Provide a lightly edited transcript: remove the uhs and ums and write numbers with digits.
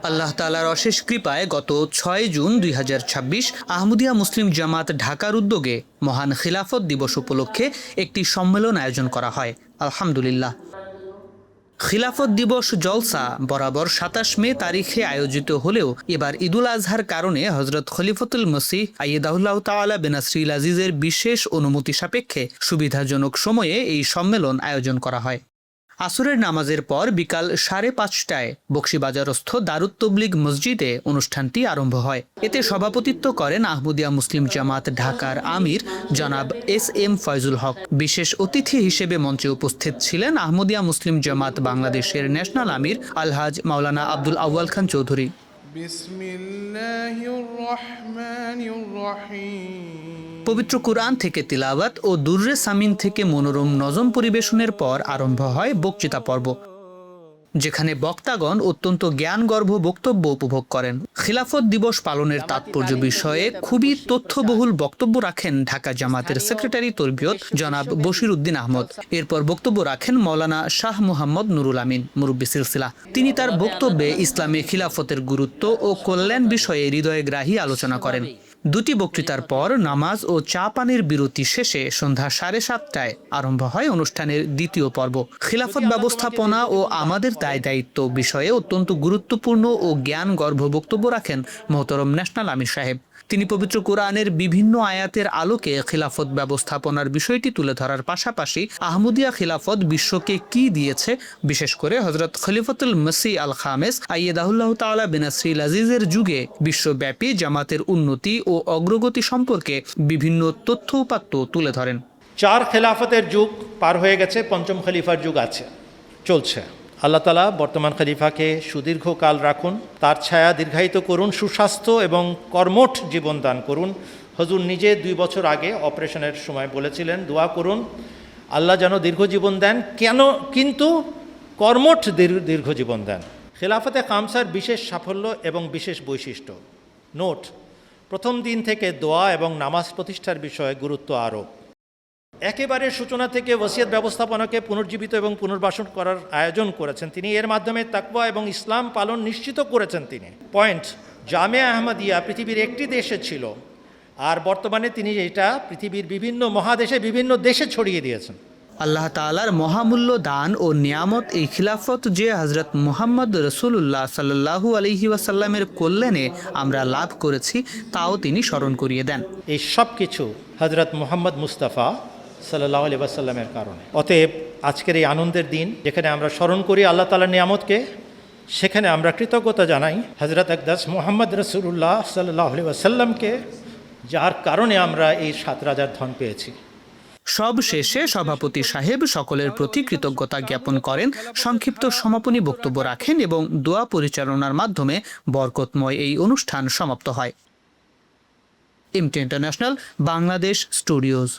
আল্লাহ তাআলার অশেষ কৃপায় গত ৬ জুন ২০২৬ আহমদিয়া মুসলিম জামাত ঢাকার উদ্যোগে মহান খিলাফত দিবস উপলক্ষে একটি সম্মেলন আয়োজন করা হয়। আলহামদুলিল্লাহ। খিলাফত দিবস জলসা বরাবর ২৭ মে তারিখে আয়োজিত হলেও এবার ঈদুল আজহার কারণে হযরত খলিফতুল মসিহ আইয়্যাদাহুল্লাহু তাআলা বিনাসরিল আজিজের বিশেষ অনুমতি সাপেক্ষে সুবিধাজনক সময়ে এই সম্মেলন আয়োজন করা হয়। আসরের নামাজের পর বিকাল ৫:৩০টায় বকশীবাজারস্থ দারুত তবলিগ মসজিদে অনুষ্ঠানটি আরম্ভ হয়। এতে সভাপতিত্ব করেন আহমদিয়া মুসলিম জামাত ঢাকার আমির জনাব এস.এম. ফয়জুল হক। বিশেষ অতিথি হিসেবে মঞ্চে উপস্থিত ছিলেন আহমদিয়া মুসলিম জামাত বাংলাদেশের ন্যাশনাল আমির আলহাজ মাওলানা আব্দুল আউয়াল খান চৌধুরী। পবিত্র কুরআন থেকে তিলাওয়াত ও দুররে সামিন থেকে মনোরম নজম পরিবেশনের পর আরম্ভ হয় বক্তৃতা পর্ব, যেখানে বক্তাগণ অত্যন্ত জ্ঞানগর্ভ বক্তব্য উপভোগ করেন। খিলাফত দিবস পালনের তাৎপর্য বিষয়ে খুবই তথ্যবহুল বক্তব্য রাখেন ঢাকা জামাতের সেক্রেটারি তরবিয়ত জনাব বশির উদ্দিন আহমদ। এরপর বক্তব্য রাখেন মাওলানা শাহ মুহাম্মদ নুরুল আমিন মুরব্বি সিলসিলা। তিনি তার বক্তব্যে ইসলামী খিলাফতের গুরুত্ব ও কল্যাণ বিষয়ে হৃদয়গ্রাহী আলোচনা করেন। দুটি বক্তৃতার পর নামাজ ও চা পানির বিরতি শেষে সন্ধ্যা ৭:৩০টায় আরম্ভ হয় অনুষ্ঠানের দ্বিতীয় পর্ব। খিলাফত ব্যবস্থাপনা ও আমাদের দায় দায়িত্ব বিষয়ে অত্যন্ত গুরুত্বপূর্ণ ও জ্ঞানগর্ভ বক্তব্য রাখেন মোহতরম ন্যাশনাল আমির সাহেব। তিনি পবিত্র কোরআনের বিভিন্ন আয়াতের আলোকে খিলাফত ব্যবস্থাপনার বিষয়টি তুলে ধরার পাশাপাশি আহমদিয়া খিলাফত বিশ্বকে কি দিয়েছে, বিশেষ করে হযরত খলিফতুল মসিহ আল খামেস আইয়্যাদাহুল্লাহু তাআলা বিনাসরিল আজিজের যুগে বিশ্বব্যাপী জামাতের উন্নতি ও অগ্রগতি সম্পর্কে বিভিন্ন তথ্য উপাত্ত তুলে ধরেন। ৪ খেলাফতের যুগ পার হয়ে গেছে, পঞ্চম খলিফার যুগ চলছে। আল্লাহ তাআলা বর্তমান খলিফাকে সুদীর্ঘকাল রাখুন, তার ছায়া দীর্ঘায়িত করুন, সুস্বাস্থ্য এবং কর্মঠ জীবন দান করুন। হুজুর নিজে ২ বছর আগে অপারেশনের সময় বলেছিলেন, দোয়া করুন আল্লাহ যেন দীর্ঘজীবন দেন, কিন্তু কর্মঠ দীর্ঘজীবন দেন। খেলাফতে খামসার বিশেষ সাফল্য এবং বিশেষ বৈশিষ্ট্য। নোট: প্রথম দিন থেকে দোয়া এবং নামাজ প্রতিষ্ঠার বিষয়ে গুরুত্ব আরোপ। একেবারে সূচনা থেকে ওসিয়ত ব্যবস্থাপনাকে পুনর্জীবিত এবং পুনর্বাসন করার আয়োজন করেছেন তিনি। এর মাধ্যমে তাকওয়া এবং ইসলাম পালন নিশ্চিত করেছেন তিনি। পয়েন্ট: জামিয়া আহমদিয়া পৃথিবীর একটি দেশে ছিল, আর বর্তমানে তিনি এটা পৃথিবীর বিভিন্ন মহাদেশে বিভিন্ন দেশে ছড়িয়ে দিয়েছেন। আল্লাহ তাআলার মহামূল্য দান ও নিয়ামত এই খিলাফত যে হযরত মুহাম্মদ রাসূলুল্লাহ সাল্লাল্লাহু আলাইহি ওয়াসাল্লামের কল্যাণে আমরা লাভ করেছি তাও তিনি স্মরণ করিয়ে দেন। এই সব কিছু হযরত মুহাম্মদ মুস্তাফা সাল্লাল্লাহু আলাইহি ওয়াসাল্লামের কারণে। অতএব আজকের এই আনন্দের দিন, যেখানে আমরা স্মরণ করি আল্লাহ তাআলার নিয়ামতকে, সেখানে আমরা কৃতজ্ঞতা জানাই হযরত আকদাস মুহাম্মদ রাসূলুল্লাহ সাল্লাল্লাহু আলাইহি ওয়াসাল্লামকে, যার কারণে আমরা এই ৭ রাজার ধন পেয়েছি। সব শেষে সভাপতি সাহেব সকলের প্রতি কৃতজ্ঞতা জ্ঞাপন করেন, সংক্ষিপ্ত সমাপনী বক্তব্য রাখেন এবং দোয়া পরিচালনার মাধ্যমে বরকতময় এই অনুষ্ঠান সমাপ্ত হয়। MT international Bangladesh studios.